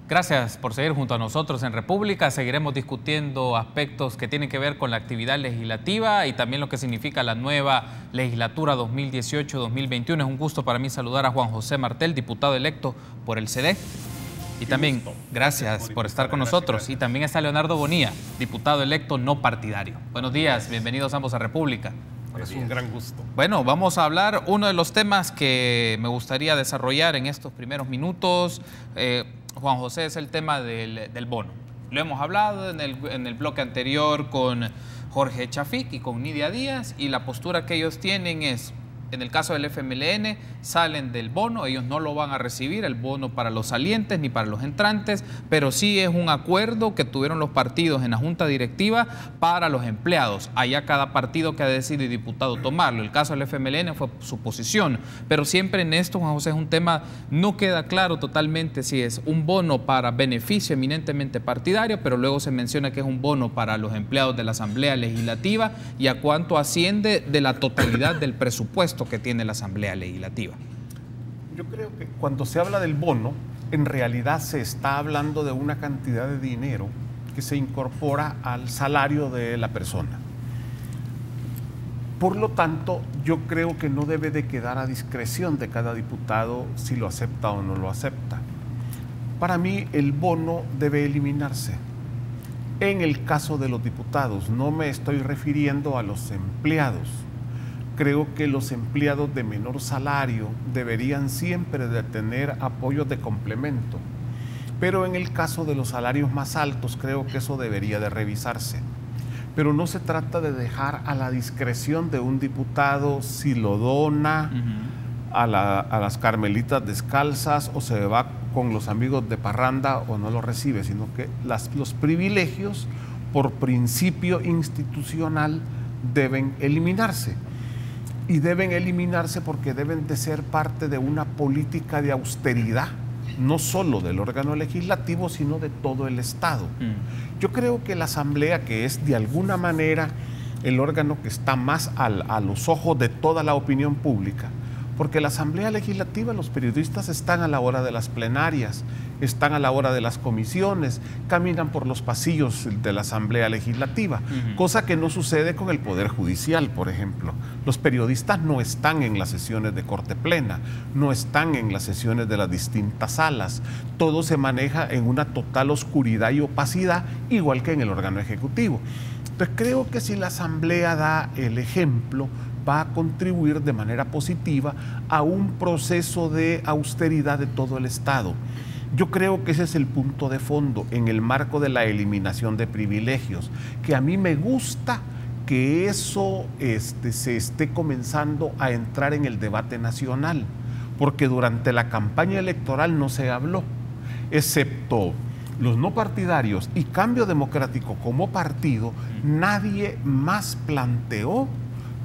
Gracias por seguir junto a nosotros en República. Seguiremos discutiendo aspectos que tienen que ver con la actividad legislativa y también lo que significa la nueva legislatura 2018-2021. Es un gusto para mí saludar a Juan José Martel, diputado electo por el CD. Y también, gracias por estar con nosotros. Y también está Leonardo Bonilla, diputado electo no partidario. Buenos días, bienvenidos ambos a República. Es un gran gusto. Bueno, vamos a hablar uno de los temas que me gustaría desarrollar en estos primeros minutos. Juan José, es el tema del bono. Lo hemos hablado en el bloque anterior con Jorge Chafik y con Nidia Díaz, y la postura que ellos tienen es, en el caso del FMLN, salen del bono, ellos no lo van a recibir, el bono para los salientes ni para los entrantes, pero sí es un acuerdo que tuvieron los partidos en la junta directiva para los empleados. Allá cada partido que ha decidido diputado tomarlo. El caso del FMLN fue su posición, pero siempre en esto, Juan José, es un tema, no queda claro totalmente si es un bono para beneficio eminentemente partidario, pero luego se menciona que es un bono para los empleados de la Asamblea Legislativa y a cuánto asciende de la totalidad del presupuesto que tiene la Asamblea Legislativa. Yo creo que cuando se habla del bono, en realidad se está hablando de una cantidad de dinero que se incorpora al salario de la persona. Por lo tanto, yo creo que no debe de quedar a discreción de cada diputado si lo acepta o no lo acepta. Para mí, el bono debe eliminarse. En el caso de los diputados, no me estoy refiriendo a los empleados. Creo que los empleados de menor salario deberían siempre de tener apoyos de complemento. Pero en el caso de los salarios más altos, creo que eso debería de revisarse. Pero no se trata de dejar a la discreción de un diputado si lo dona a las Carmelitas Descalzas o se va con los amigos de parranda o no lo recibe, sino que los privilegios por principio institucional deben eliminarse. Y deben eliminarse porque deben de ser parte de una política de austeridad, no solo del órgano legislativo, sino de todo el Estado. Yo creo que la Asamblea, que es de alguna manera el órgano que está más a los ojos de toda la opinión pública, porque la Asamblea Legislativa, los periodistas están a la hora de las plenarias, están a la hora de las comisiones, caminan por los pasillos de la Asamblea Legislativa, cosa que no sucede con el Poder Judicial, por ejemplo. Los periodistas no están en las sesiones de Corte Plena, no están en las sesiones de las distintas salas, todo se maneja en una total oscuridad y opacidad, igual que en el órgano ejecutivo. Entonces creo que si la Asamblea da el ejemplo, va a contribuir de manera positiva a un proceso de austeridad de todo el Estado. Yo creo que ese es el punto de fondo en el marco de la eliminación de privilegios, que a mí me gusta que eso se esté comenzando a entrar en el debate nacional, porque durante la campaña electoral no se habló, excepto los no partidarios y Cambio Democrático como partido, nadie más planteó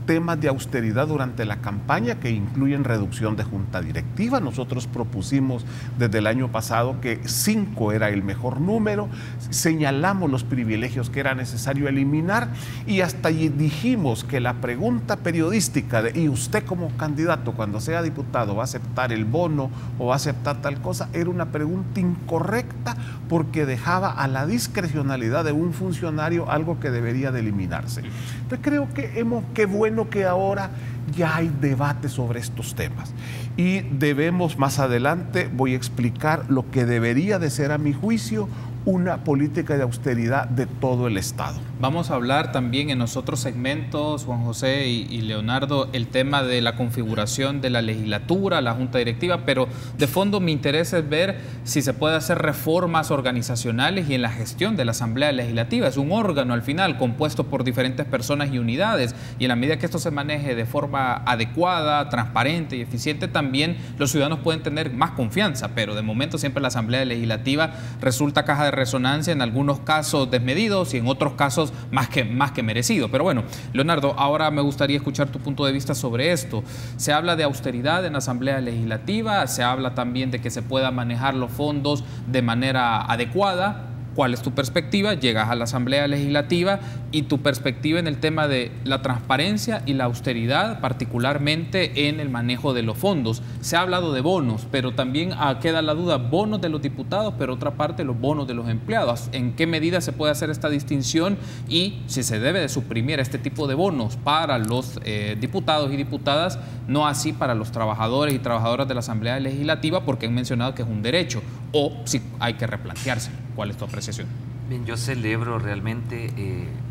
temas de austeridad durante la campaña que incluyen reducción de junta directiva. Nosotros propusimos desde el año pasado que 5 era el mejor número, señalamos los privilegios que era necesario eliminar y hasta allí dijimos que la pregunta periodística de ¿y usted como candidato cuando sea diputado va a aceptar el bono o va a aceptar tal cosa? Era una pregunta incorrecta porque dejaba a la discrecionalidad de un funcionario algo que debería de eliminarse. Entonces creo que qué bueno que ahora ya hay debate sobre estos temas y debemos más adelante, voy a explicar lo que debería de ser a mi juicio una política de austeridad de todo el Estado. Vamos a hablar también en los otros segmentos, Juan José y Leonardo, el tema de la configuración de la legislatura, la junta directiva, pero de fondo mi interés es ver si se puede hacer reformas organizacionales y en la gestión de la Asamblea Legislativa. Es un órgano al final compuesto por diferentes personas y unidades y en la medida que esto se maneje de forma adecuada, transparente y eficiente, también los ciudadanos pueden tener más confianza, pero de momento siempre la Asamblea Legislativa resulta caja de resonancia, en algunos casos desmedidos y en otros casos más que merecido. Pero bueno, Leonardo, ahora me gustaría escuchar tu punto de vista sobre esto. Se habla de austeridad en la Asamblea Legislativa, se habla también de que se pueda manejar los fondos de manera adecuada. ¿Cuál es tu perspectiva? Llegas a la Asamblea Legislativa y tu perspectiva en el tema de la transparencia y la austeridad, particularmente en el manejo de los fondos. Se ha hablado de bonos, pero también queda la duda, bonos de los diputados, pero otra parte los bonos de los empleados. ¿En qué medida se puede hacer esta distinción y si se debe de suprimir este tipo de bonos para los diputados y diputadas, no así para los trabajadores y trabajadoras de la Asamblea Legislativa, porque han mencionado que es un derecho, o si hay que replantearse? ¿Cuál es tu apreciación? Bien, yo celebro realmente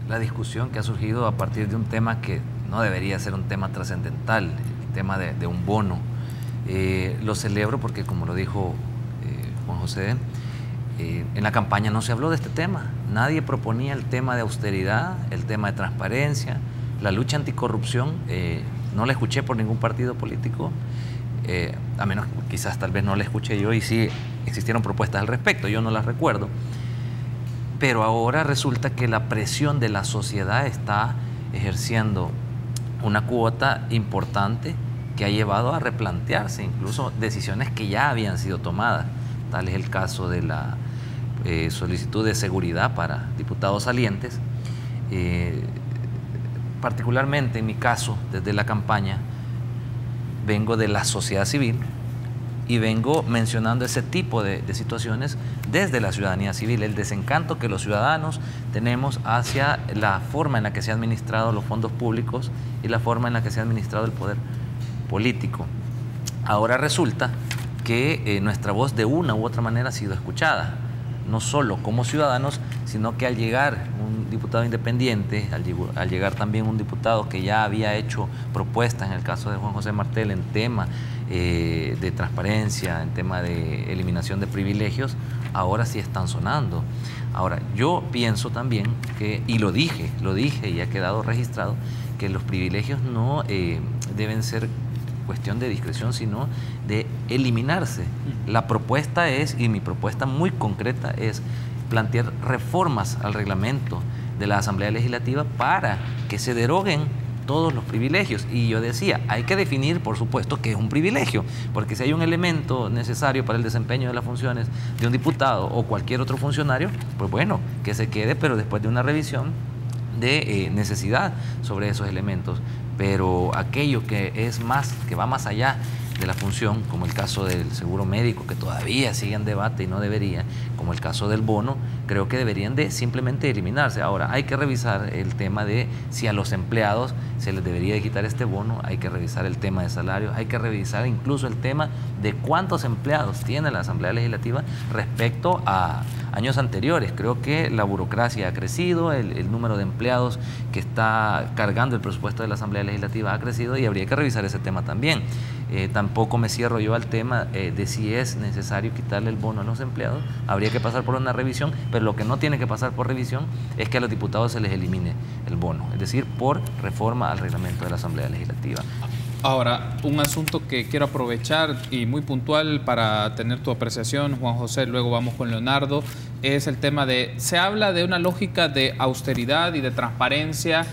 la discusión que ha surgido a partir de un tema que no debería ser un tema trascendental, el tema de un bono. Lo celebro porque, como lo dijo Juan José, en la campaña no se habló de este tema. Nadie proponía el tema de austeridad, el tema de transparencia, la lucha anticorrupción. No la escuché por ningún partido político, a menos quizás tal vez no la escuché yo y sí existieron propuestas al respecto, yo no las recuerdo. Pero ahora resulta que la presión de la sociedad está ejerciendo una cuota importante que ha llevado a replantearse incluso decisiones que ya habían sido tomadas. Tal es el caso de la solicitud de seguridad para diputados salientes. Particularmente en mi caso, desde la campaña, vengo de la sociedad civil y vengo mencionando ese tipo de situaciones desde la ciudadanía civil, el desencanto que los ciudadanos tenemos hacia la forma en la que se han administrado los fondos públicos y la forma en la que se ha administrado el poder político. Ahora resulta que nuestra voz de una u otra manera ha sido escuchada, no solo como ciudadanos, sino que al llegar un diputado independiente, al llegar también un diputado que ya había hecho propuestas, en el caso de Juan José Martel, en tema de transparencia, en tema de eliminación de privilegios, ahora sí están sonando. Ahora, yo pienso también que, y lo dije y ha quedado registrado, que los privilegios no deben ser cuestión de discreción, sino de eliminarse. La propuesta es, y mi propuesta muy concreta es, plantear reformas al reglamento de la Asamblea Legislativa para que se deroguen todos los privilegios. Y yo decía, hay que definir, por supuesto, qué es un privilegio, porque si hay un elemento necesario para el desempeño de las funciones de un diputado o cualquier otro funcionario, pues bueno, que se quede, pero después de una revisión de necesidad sobre esos elementos. Pero aquello que es más, que va más allá de la función, como el caso del seguro médico, que todavía sigue en debate y no debería, como el caso del bono, creo que deberían de simplemente eliminarse. Ahora, hay que revisar el tema de si a los empleados se les debería de quitar este bono, hay que revisar el tema de salarios, hay que revisar incluso el tema de cuántos empleados tiene la Asamblea Legislativa respecto a años anteriores. Creo que la burocracia ha crecido, el número de empleados que está cargando el presupuesto de la Asamblea Legislativa ha crecido y habría que revisar ese tema también. Tampoco me cierro yo al tema de si es necesario quitarle el bono a los empleados. Habría que pasar por una revisión, pero lo que no tiene que pasar por revisión es que a los diputados se les elimine el bono, es decir, por reforma al reglamento de la Asamblea Legislativa. Ahora, un asunto que quiero aprovechar y muy puntual para tener tu apreciación, Juan José, luego vamos con Leonardo, es el tema de, se habla de una lógica de austeridad y de transparencia.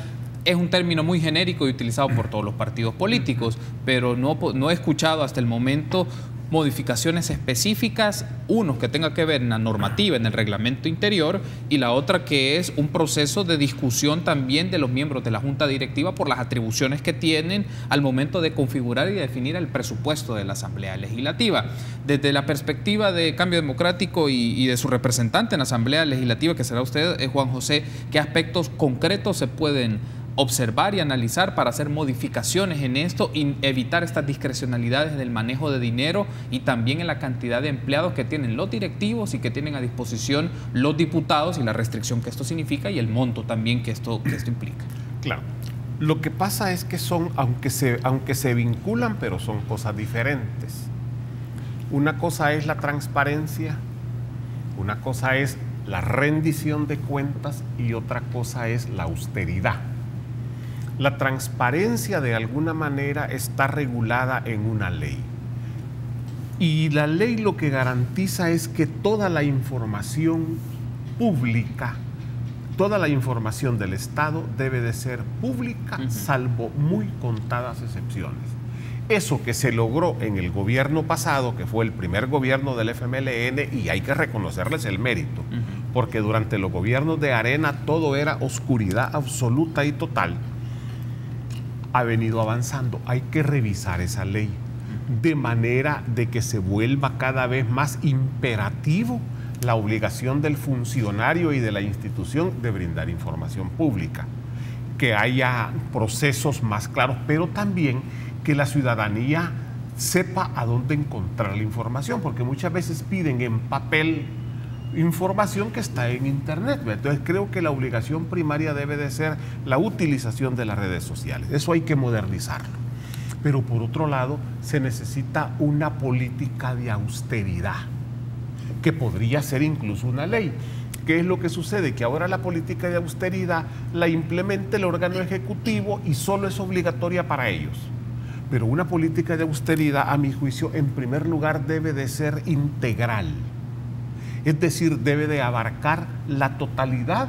Es un término muy genérico y utilizado por todos los partidos políticos, pero no he escuchado hasta el momento modificaciones específicas, uno que tenga que ver en la normativa, en el reglamento interior, y la otra que es un proceso de discusión también de los miembros de la Junta Directiva por las atribuciones que tienen al momento de configurar y definir el presupuesto de la Asamblea Legislativa. Desde la perspectiva de Cambio Democrático y de su representante en la Asamblea Legislativa, que será usted, Juan José, ¿qué aspectos concretos se pueden observar y analizar para hacer modificaciones en esto y evitar estas discrecionalidades del manejo de dinero y también en la cantidad de empleados que tienen los directivos y que tienen a disposición los diputados y la restricción que esto significa y el monto también que esto implica? Claro. Lo que pasa es que son, aunque se vinculan, pero son cosas diferentes. Una cosa es la transparencia, una cosa es la rendición de cuentas y otra cosa es la austeridad. La transparencia de alguna manera está regulada en una ley. Y la ley lo que garantiza es que toda la información pública, toda la información del Estado debe de ser pública, salvo muy contadas excepciones. Eso que se logró en el gobierno pasado, que fue el primer gobierno del FMLN, y hay que reconocerles el mérito, porque durante los gobiernos de Arena todo era oscuridad absoluta y total, ha venido avanzando. Hay que revisar esa ley de manera de que se vuelva cada vez más imperativo la obligación del funcionario y de la institución de brindar información pública, que haya procesos más claros, pero también que la ciudadanía sepa a dónde encontrar la información, porque muchas veces piden en papel información que está en internet. Entonces creo que la obligación primaria debe de ser la utilización de las redes sociales. Eso hay que modernizarlo. Pero por otro lado, se necesita una política de austeridad, que podría ser incluso una ley. ¿Qué es lo que sucede? Que ahora la política de austeridad la implementa el órgano ejecutivo y solo es obligatoria para ellos. Pero una política de austeridad, a mi juicio, en primer lugar debe de ser integral. Es decir, debe de abarcar la totalidad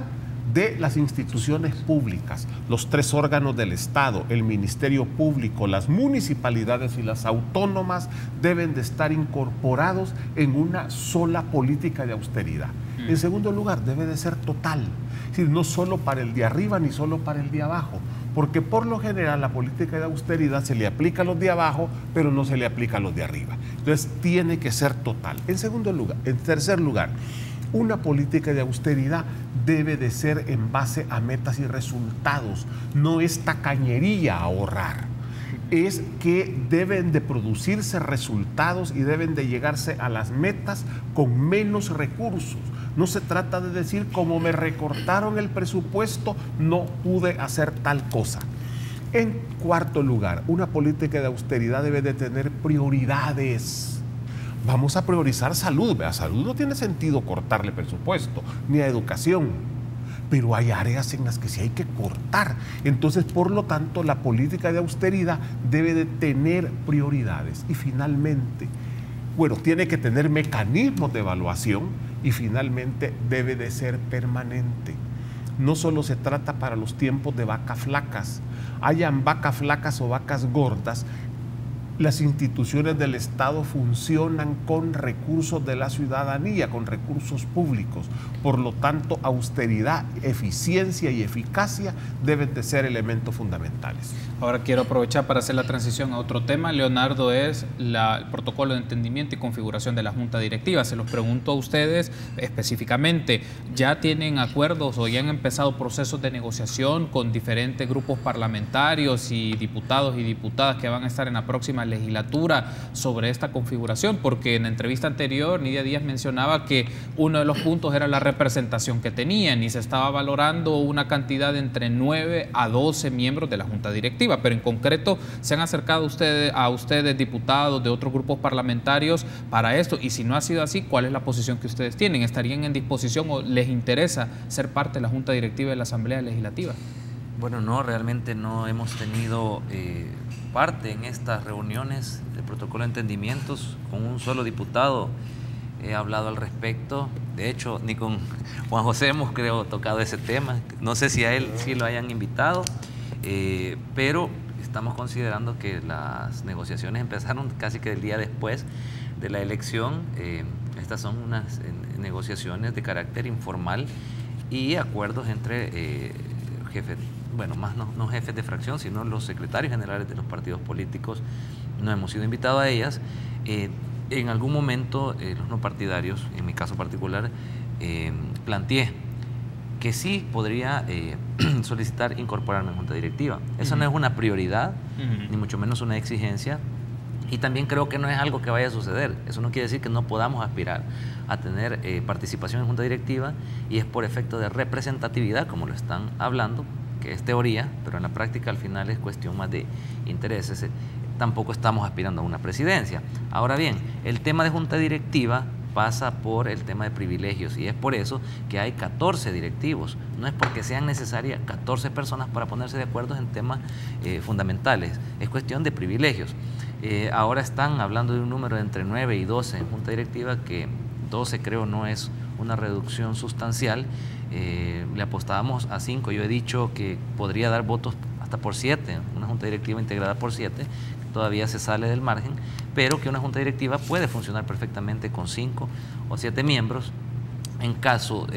de las instituciones públicas, los 3 órganos del Estado, el Ministerio Público, las municipalidades y las autónomas deben de estar incorporados en una sola política de austeridad. En segundo lugar, debe de ser total, es decir, no solo para el de arriba ni solo para el de abajo, porque por lo general la política de austeridad se le aplica a los de abajo, pero no se le aplica a los de arriba. Entonces tiene que ser total. En tercer lugar, una política de austeridad debe de ser en base a metas y resultados. No es tacañería ahorrar. Es que deben de producirse resultados y deben de llegarse a las metas con menos recursos. No se trata de decir, como me recortaron el presupuesto, no pude hacer tal cosa. En cuarto lugar, una política de austeridad debe de tener prioridades. Vamos a priorizar salud. A salud no tiene sentido cortarle presupuesto, ni a educación. Pero hay áreas en las que sí hay que cortar. Entonces, por lo tanto, la política de austeridad debe de tener prioridades. Y finalmente, bueno, tiene que tener mecanismos de evaluación y finalmente debe de ser permanente. No solo se trata para los tiempos de vacas flacas. Hayan vacas flacas o vacas gordas, las instituciones del Estado funcionan con recursos de la ciudadanía, con recursos públicos. Por lo tanto, austeridad, eficiencia y eficacia deben de ser elementos fundamentales. Ahora quiero aprovechar para hacer la transición a otro tema. Leonardo, es el protocolo de entendimiento y configuración de la Junta Directiva. Se los pregunto a ustedes específicamente. ¿Ya tienen acuerdos o ya han empezado procesos de negociación con diferentes grupos parlamentarios y diputados y diputadas que van a estar en la próxima legislatura sobre esta configuración? Porque en la entrevista anterior Nidia Díaz mencionaba que uno de los puntos era la representación que tenían y se estaba valorando una cantidad de entre 9 a 12 miembros de la Junta Directiva. Pero en concreto, ¿se han acercado a ustedes diputados de otros grupos parlamentarios para esto? Y si no ha sido así, ¿cuál es la posición que ustedes tienen? ¿Estarían en disposición o les interesa ser parte de la Junta Directiva de la Asamblea Legislativa? Bueno, no, realmente no hemos tenido parte en estas reuniones de protocolo de entendimientos. Con un solo diputado he hablado al respecto. De hecho, ni con Juan José hemos, creo, tocado ese tema. No sé si a él sí lo hayan invitado, pero estamos considerando que las negociaciones empezaron casi que el día después de la elección. Estas son unas negociaciones de carácter informal y acuerdos entre jefes, bueno, más no jefes de fracción, sino los secretarios generales de los partidos políticos. No hemos sido invitados a ellas. En algún momento los no partidarios, en mi caso particular, planteé que sí podría solicitar incorporarme en Junta Directiva. Eso no es una prioridad, ni mucho menos una exigencia, y también creo que no es algo que vaya a suceder. Eso no quiere decir que no podamos aspirar a tener participación en Junta Directiva, y es por efecto de representatividad, como lo están hablando, que es teoría, pero en la práctica al final es cuestión más de intereses. Tampoco estamos aspirando a una presidencia. Ahora bien, el tema de Junta Directiva pasa por el tema de privilegios, y es por eso que hay 14 directivos. No es porque sean necesarias 14 personas para ponerse de acuerdo en temas fundamentales, es cuestión de privilegios. Ahora están hablando de un número de entre 9 y 12 en Junta Directiva, que 12 creo no es una reducción sustancial. Le apostábamos a 5, yo he dicho que podría dar votos hasta por 7, una Junta Directiva integrada por 7, todavía se sale del margen, pero que una Junta Directiva puede funcionar perfectamente con 5 o 7 miembros, en caso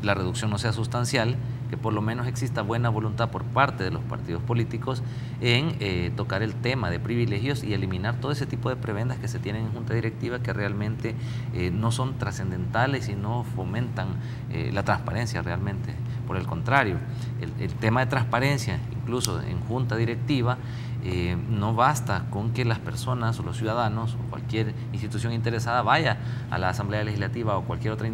la reducción no sea sustancial, que por lo menos exista buena voluntad por parte de los partidos políticos en tocar el tema de privilegios y eliminar todo ese tipo de prebendas que se tienen en junta directiva que realmente no son trascendentales y no fomentan la transparencia realmente. Por el contrario, el tema de transparencia, incluso en junta directiva, no basta con que las personas o los ciudadanos o cualquier institución interesada vaya a la Asamblea Legislativa o cualquier otra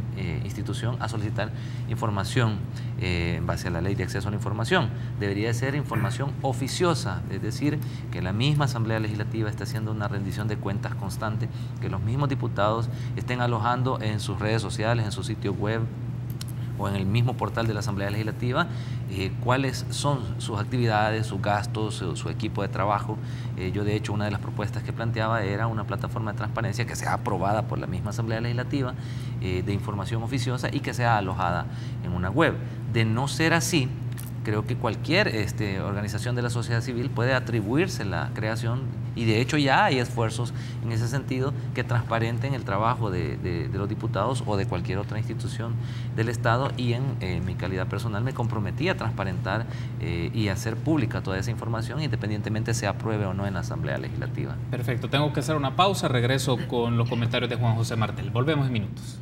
institución a solicitar información en base a la Ley de Acceso a la Información. Debería ser información oficiosa, es decir, que la misma Asamblea Legislativa esté haciendo una rendición de cuentas constante, que los mismos diputados estén alojando en sus redes sociales, en su sitio web o en el mismo portal de la Asamblea Legislativa, cuáles son sus actividades, sus gastos, su equipo de trabajo. Yo, de hecho, una de las propuestas que planteaba era una plataforma de transparencia que sea aprobada por la misma Asamblea Legislativa, de información oficiosa y que sea alojada en una web. De no ser así, creo que cualquier organización de la sociedad civil puede atribuirse la creación, y de hecho ya hay esfuerzos en ese sentido que transparenten el trabajo de los diputados o de cualquier otra institución del Estado, y en mi calidad personal me comprometí a transparentar y hacer pública toda esa información independientemente se apruebe o no en la Asamblea Legislativa. Perfecto, tengo que hacer una pausa, regreso con los comentarios de Juan José Martel. Volvemos en minutos.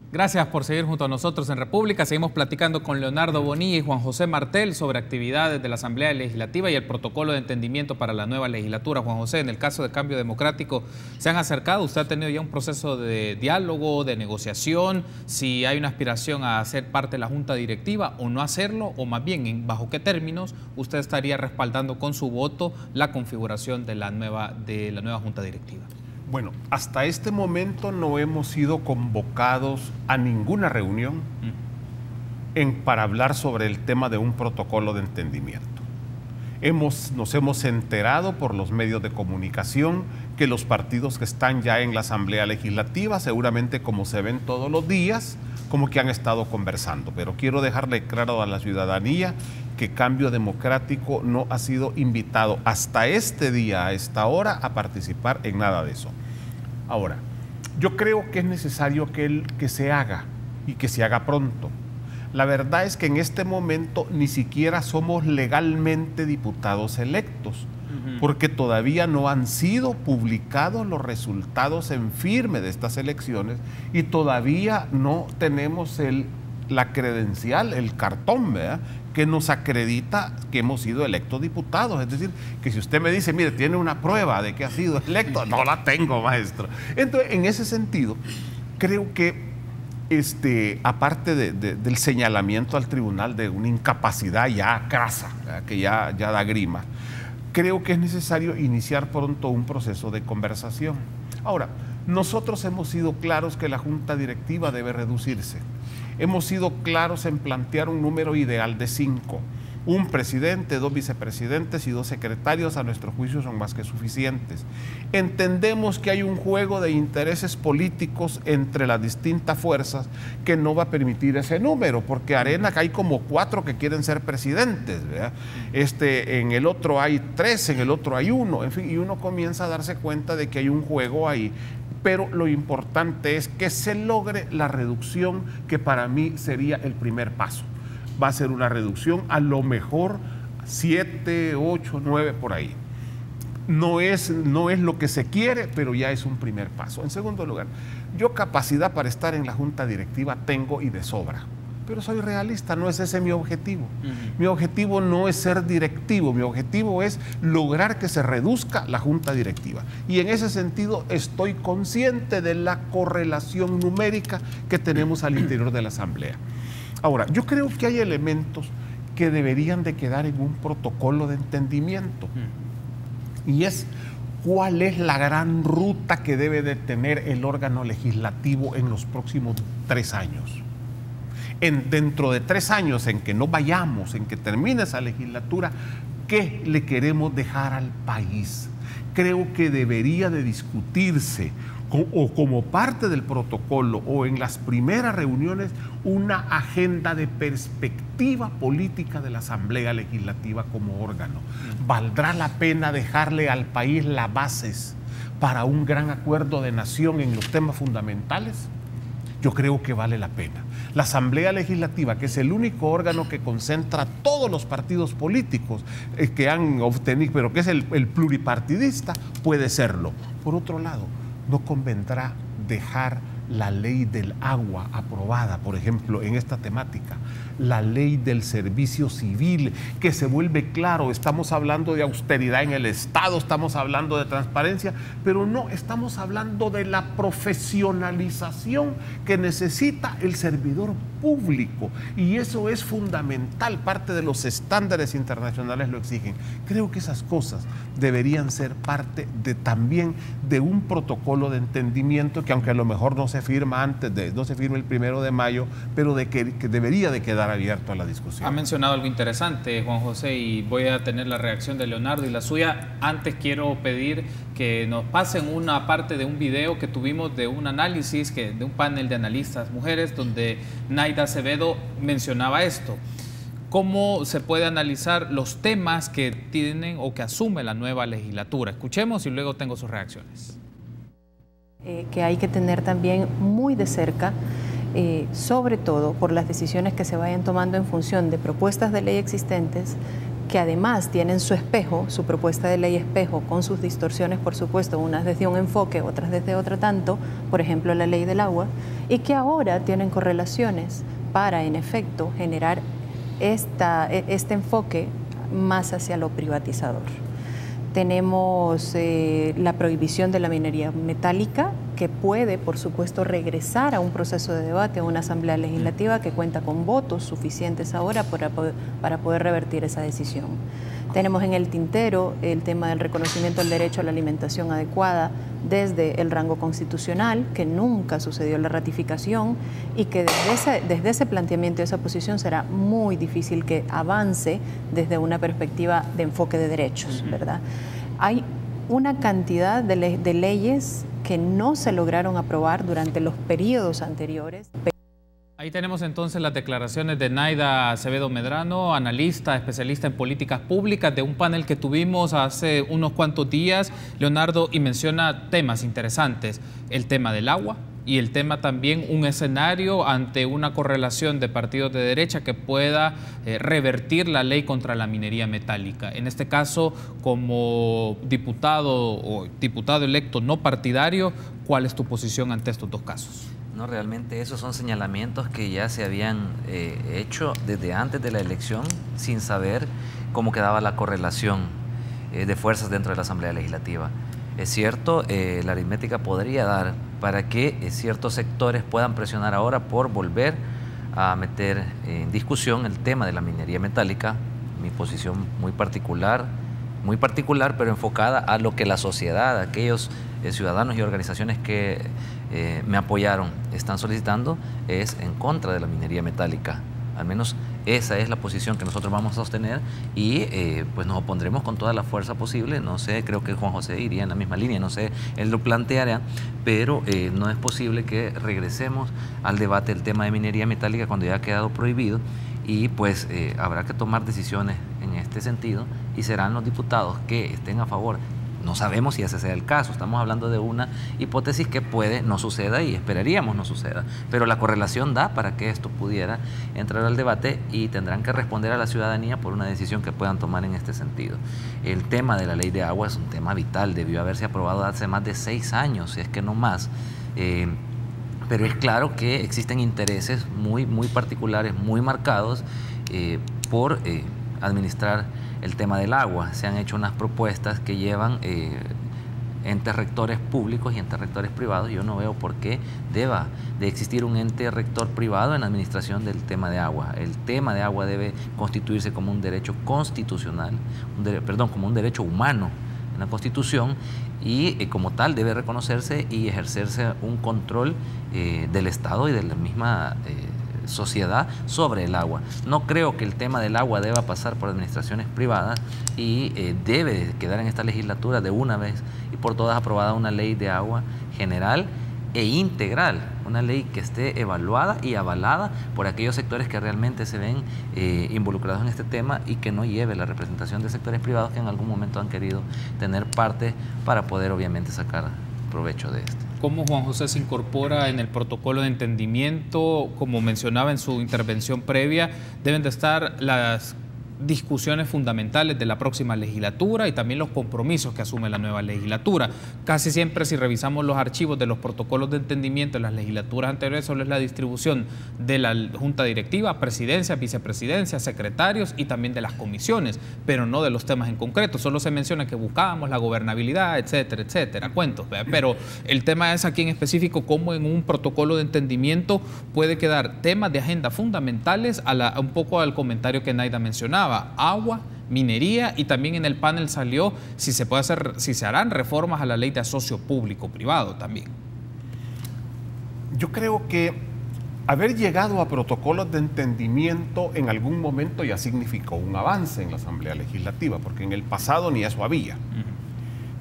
Gracias por seguir junto a nosotros en República. Seguimos platicando con Leonardo Bonilla y Juan José Martel sobre actividades de la Asamblea Legislativa y el protocolo de entendimiento para la nueva legislatura. Juan José, en el caso de Cambio Democrático, ¿se han acercado? ¿Usted ha tenido ya un proceso de diálogo, de negociación? Si hay una aspiración a ser parte de la Junta Directiva o no hacerlo, o más bien, ¿bajo qué términos usted estaría respaldando con su voto la configuración de la nueva Junta Directiva? Bueno, hasta este momento no hemos sido convocados a ninguna reunión para hablar sobre el tema de un protocolo de entendimiento. Nos hemos enterado por los medios de comunicación que los partidos que están ya en la Asamblea Legislativa, seguramente como se ven todos los días, como que han estado conversando. Pero quiero dejarle claro a la ciudadanía que Cambio Democrático no ha sido invitado hasta este día, a esta hora, a participar en nada de eso. Ahora, yo creo que es necesario que se haga y que se haga pronto. La verdad es que en este momento ni siquiera somos legalmente diputados electos, porque todavía no han sido publicados los resultados en firme de estas elecciones y todavía no tenemos la credencial, el cartón, ¿verdad?, que nos acredita que hemos sido electos diputados. Es decir, que si usted me dice, mire, tiene una prueba de que ha sido electo, no la tengo, maestro. Entonces, en ese sentido, creo que aparte del señalamiento al tribunal de una incapacidad ya crasa, ¿verdad?, que ya da grima, creo que es necesario iniciar pronto un proceso de conversación. Ahora, nosotros hemos sido claros que la Junta Directiva debe reducirse. Hemos sido claros en plantear un número ideal de 5. Un presidente, 2 vicepresidentes y 2 secretarios, a nuestro juicio, son más que suficientes. Entendemos que hay un juego de intereses políticos entre las distintas fuerzas que no va a permitir ese número, porque Arena hay como 4 que quieren ser presidentes, ¿verdad? En el otro hay 3, en el otro hay 1, en fin, y uno comienza a darse cuenta de que hay un juego ahí. Pero lo importante es que se logre la reducción, que para mí sería el primer paso. Va a ser una reducción a lo mejor 7, 8, 9 por ahí. No es lo que se quiere, pero ya es un primer paso. En segundo lugar, yo capacidad para estar en la Junta Directiva tengo y de sobra. Pero soy realista, no es ese mi objetivo. Mi objetivo no es ser directivo, mi objetivo es lograr que se reduzca la Junta Directiva. Y en ese sentido estoy consciente de la correlación numérica que tenemos al interior de la Asamblea. Ahora, yo creo que hay elementos que deberían de quedar en un protocolo de entendimiento. Y es cuál es la gran ruta que debe de tener el órgano legislativo en los próximos 3 años. Dentro de 3 años en que no vayamos, en que termine esa legislatura, ¿Qué le queremos dejar al país? Creo que debería de discutirse o como parte del protocolo o en las primeras reuniones una agenda de perspectiva política de la Asamblea Legislativa como órgano. ¿Valdrá la pena dejarle al país las bases para un gran acuerdo de nación en los temas fundamentales? Yo creo que vale la pena. La Asamblea Legislativa, que es el único órgano que concentra todos los partidos políticos que han obtenido, pero que es el pluripartidista, puede serlo. Por otro lado, no convendrá dejar la ley del agua aprobada, por ejemplo, en esta temática, la ley del servicio civil, que se vuelve claro, estamos hablando de austeridad en el Estado, estamos hablando de transparencia, pero no, estamos hablando de la profesionalización que necesita el servidor público, y eso es fundamental, parte de los estándares internacionales lo exigen. Creo que esas cosas deberían ser parte también de un protocolo de entendimiento que, aunque a lo mejor no se firma no se firma el 1 de mayo, pero que debería de quedar abierto a la discusión. Ha mencionado algo interesante, Juan José, y voy a tener la reacción de Leonardo y la suya. Antes quiero pedir que nos pasen una parte de un video que tuvimos de un análisis, de un panel de analistas mujeres, donde Naida Acevedo mencionaba esto. ¿Cómo se puede analizar los temas que tienen o que asume la nueva legislatura? Escuchemos y luego tengo sus reacciones. Que hay que tener también muy de cerca, sobre todo por las decisiones que se vayan tomando en función de propuestas de ley existentes, que además tienen su espejo, su propuesta de ley espejo, con sus distorsiones, por supuesto, unas desde un enfoque, otras desde otro tanto, por ejemplo la ley del agua, y que ahora tienen correlaciones para, en efecto, generar este enfoque más hacia lo privatizador. Tenemos la prohibición de la minería metálica, que puede, por supuesto, regresar a un proceso de debate, a una asamblea legislativa que cuenta con votos suficientes ahora para poder revertir esa decisión. Tenemos en el tintero el tema del reconocimiento del derecho a la alimentación adecuada desde el rango constitucional, que nunca sucedió la ratificación y que desde ese planteamiento y esa posición será muy difícil que avance desde una perspectiva de enfoque de derechos, ¿verdad? Hay una cantidad de leyes que no se lograron aprobar durante los periodos anteriores. Ahí tenemos entonces las declaraciones de Naida Acevedo Medrano, analista, especialista en políticas públicas, de un panel que tuvimos hace unos cuantos días, Leonardo, y menciona temas interesantes, el tema del agua y el tema también un escenario ante una correlación de partidos de derecha que pueda revertir la ley contra la minería metálica. En este caso, como diputado o diputado electo no partidario, ¿cuál es tu posición ante estos dos casos? No, realmente esos son señalamientos que ya se habían hecho desde antes de la elección sin saber cómo quedaba la correlación de fuerzas dentro de la Asamblea Legislativa. Es cierto, la aritmética podría dar para que ciertos sectores puedan presionar ahora por volver a meter en discusión el tema de la minería metálica. Mi posición muy particular, pero enfocada a lo que la sociedad, aquellos ciudadanos y organizaciones que me apoyaron están solicitando, es en contra de la minería metálica. Al menos esa es la posición que nosotros vamos a sostener y pues nos opondremos con toda la fuerza posible. No sé, creo que Juan José iría en la misma línea, no sé, él lo planteará, pero no es posible que regresemos al debate del tema de minería metálica cuando ya ha quedado prohibido, y pues habrá que tomar decisiones en este sentido y serán los diputados que estén a favor. No sabemos si ese sea el caso, estamos hablando de una hipótesis que puede no suceda y esperaríamos no suceda, pero la correlación da para que esto pudiera entrar al debate y tendrán que responder a la ciudadanía por una decisión que puedan tomar en este sentido. El tema de la ley de agua es un tema vital, debió haberse aprobado hace más de 6 años, si es que no más. Pero es claro que existen intereses muy particulares, muy marcados por administrar el tema del agua. Se han hecho unas propuestas que llevan entes rectores públicos y entes rectores privados. Yo no veo por qué deba de existir un ente rector privado en la administración del tema de agua. El tema de agua debe constituirse como un derecho constitucional, como un derecho humano en la Constitución, y como tal debe reconocerse y ejercerse un control del Estado y de la misma sociedad sobre el agua. No creo que el tema del agua deba pasar por administraciones privadas y debe quedar en esta legislatura de una vez y por todas aprobada una ley de agua general e integral, una ley que esté evaluada y avalada por aquellos sectores que realmente se ven involucrados en este tema y que no lleve la representación de sectores privados que en algún momento han querido tener parte para poder obviamente sacar provecho de esto. ¿Cómo Juan José se incorpora en el protocolo de entendimiento? Como mencionaba en su intervención previa, deben de estar las discusiones fundamentales de la próxima legislatura y también los compromisos que asume la nueva legislatura. Casi siempre, si revisamos los archivos de los protocolos de entendimiento en las legislaturas anteriores, solo es la distribución de la junta directiva, presidencia, vicepresidencia, secretarios y también de las comisiones, pero no de los temas en concreto. Solo se menciona que buscábamos la gobernabilidad, etcétera, etcétera, cuentos. Pero el tema es aquí en específico cómo en un protocolo de entendimiento puede quedar temas de agenda fundamentales un poco al comentario que Naida mencionaba. Agua, minería, y también en el panel salió si se harán reformas a la ley de asocio público-privado también. Yo creo que haber llegado a protocolos de entendimiento en algún momento ya significó un avance en la Asamblea Legislativa, porque en el pasado ni eso había.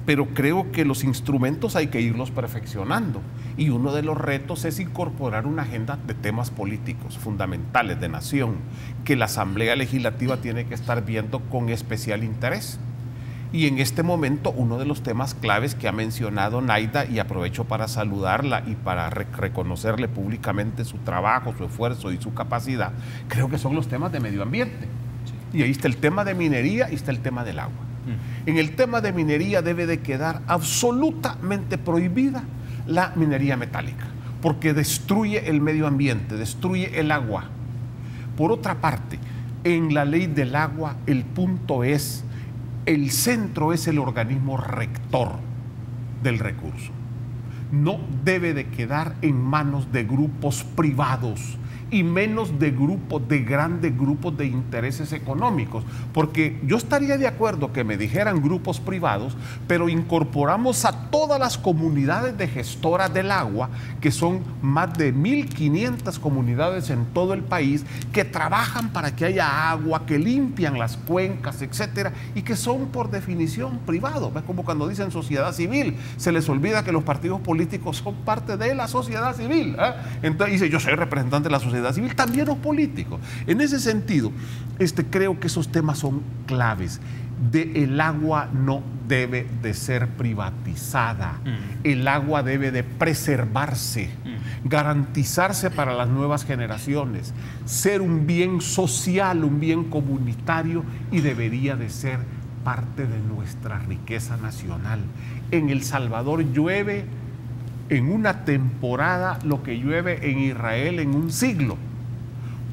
Pero creo que los instrumentos hay que irlos perfeccionando y uno de los retos es incorporar una agenda de temas políticos fundamentales de nación que la Asamblea Legislativa tiene que estar viendo con especial interés. Y en este momento uno de los temas claves que ha mencionado Naida, y aprovecho para saludarla y para reconocerle públicamente su trabajo, su esfuerzo y su capacidad, creo que son los temas de medio ambiente. Y ahí está el tema de minería y está el tema del agua. En el tema de minería debe de quedar absolutamente prohibida la minería metálica, porque destruye el medio ambiente, destruye el agua. Por otra parte, en la ley del agua el punto es, el centro es el organismo rector del recurso. No debe de quedar en manos de grupos privados y menos de grandes grupos de intereses económicos, porque yo estaría de acuerdo que me dijeran grupos privados, pero incorporamos a todas las comunidades de gestoras del agua, que son más de 1.500 comunidades en todo el país, que trabajan para que haya agua, que limpian las cuencas, etcétera, y que son por definición privados. Es como cuando dicen sociedad civil, se les olvida que los partidos políticos son parte de la sociedad civil, ¿eh? Entonces dice, yo soy representante de la sociedad civil, también los políticos. En ese sentido, creo que esos temas son claves. El agua no debe de ser privatizada. El agua debe de preservarse, garantizarse para las nuevas generaciones, ser un bien social, un bien comunitario, y debería de ser parte de nuestra riqueza nacional. En El Salvador llueve en una temporada lo que llueve en Israel en un siglo.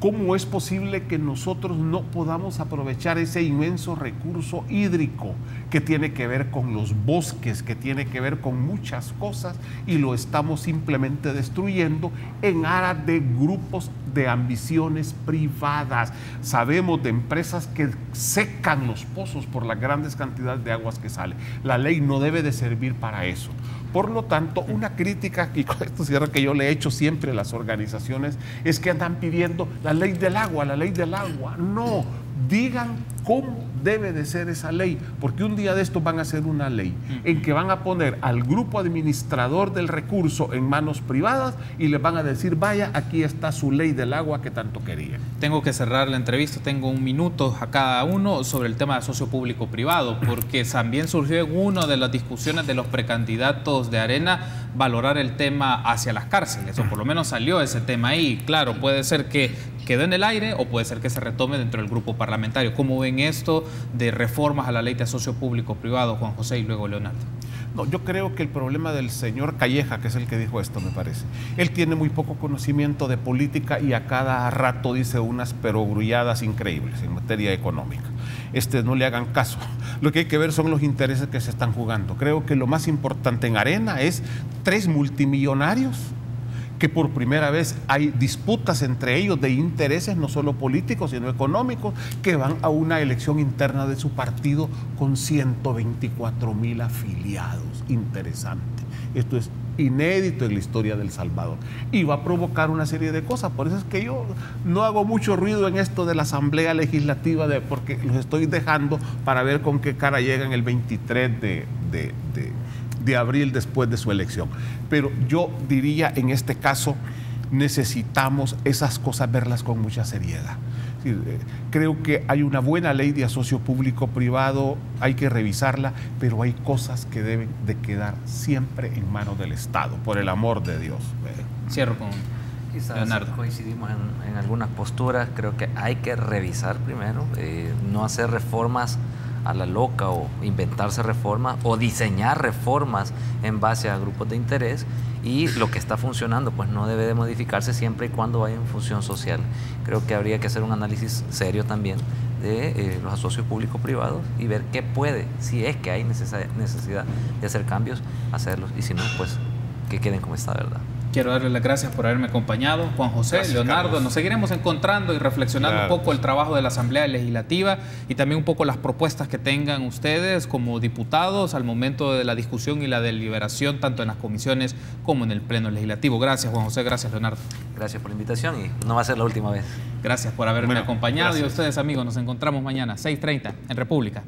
¿Cómo es posible que nosotros no podamos aprovechar ese inmenso recurso hídrico que tiene que ver con los bosques, que tiene que ver con muchas cosas, y lo estamos simplemente destruyendo en aras de grupos de ambiciones privadas? Sabemos de empresas que secan los pozos por las grandes cantidades de aguas que salen. La ley no debe de servir para eso. Por lo tanto, una crítica, y con esto cierro, que yo le he hecho siempre a las organizaciones, es que andan pidiendo la ley del agua, la ley del agua. No, digan cómo debe de ser esa ley, porque un día de estos van a hacer una ley en que van a poner al grupo administrador del recurso en manos privadas y les van a decir, vaya, aquí está su ley del agua que tanto querían. Tengo que cerrar la entrevista, tengo un minuto a cada uno sobre el tema de socio público-privado, porque también surgió en una de las discusiones de los precandidatos de Arena valorar el tema hacia las cárceles, o por lo menos salió ese tema ahí. Claro, puede ser que quedó en el aire o puede ser que se retome dentro del grupo parlamentario. ¿Cómo ven esto de reformas a la ley de asocio público-privado, Juan José, y luego Leonardo? No, yo creo que el problema del señor Calleja, que es el que dijo esto, me parece, él tiene muy poco conocimiento de política y a cada rato dice unas perogrulladas increíbles en materia económica. No le hagan caso. Lo que hay que ver son los intereses que se están jugando. Creo que lo más importante en Arena es 3 multimillonarios que por primera vez hay disputas entre ellos de intereses, no solo políticos, sino económicos, que van a una elección interna de su partido con 124,000 afiliados. Interesante. Esto es inédito en la historia del Salvador y va a provocar una serie de cosas. Por eso es que yo no hago mucho ruido en esto de la Asamblea Legislativa, porque los estoy dejando para ver con qué cara llegan el 23 de abril después de su elección. Pero yo diría, en este caso, necesitamos esas cosas verlas con mucha seriedad. Creo que hay una buena ley de asocio público-privado, hay que revisarla, pero hay cosas que deben de quedar siempre en manos del Estado, por el amor de Dios. Cierro con Quizás Leonardo. coincidimos en algunas posturas. Creo que hay que revisar primero, no hacer reformas a la loca o inventarse reformas o diseñar reformas en base a grupos de interés, y lo que está funcionando pues no debe de modificarse siempre y cuando vaya en función social. Creo que habría que hacer un análisis serio también de los asocios público-privados y ver qué puede, si es que hay necesidad de hacer cambios, hacerlos, y si no, pues que queden como está, ¿verdad? Quiero darles las gracias por haberme acompañado, Juan José, Gracias, Leonardo. Carlos. Nos seguiremos encontrando y reflexionando un poco el trabajo de la Asamblea Legislativa y también un poco las propuestas que tengan ustedes como diputados al momento de la discusión y la deliberación, tanto en las comisiones como en el Pleno Legislativo. Gracias, Juan José. Gracias, Leonardo. Gracias por la invitación y no va a ser la última vez. Gracias por haberme acompañado. gracias. Y a ustedes, amigos, nos encontramos mañana, 6:30, en República.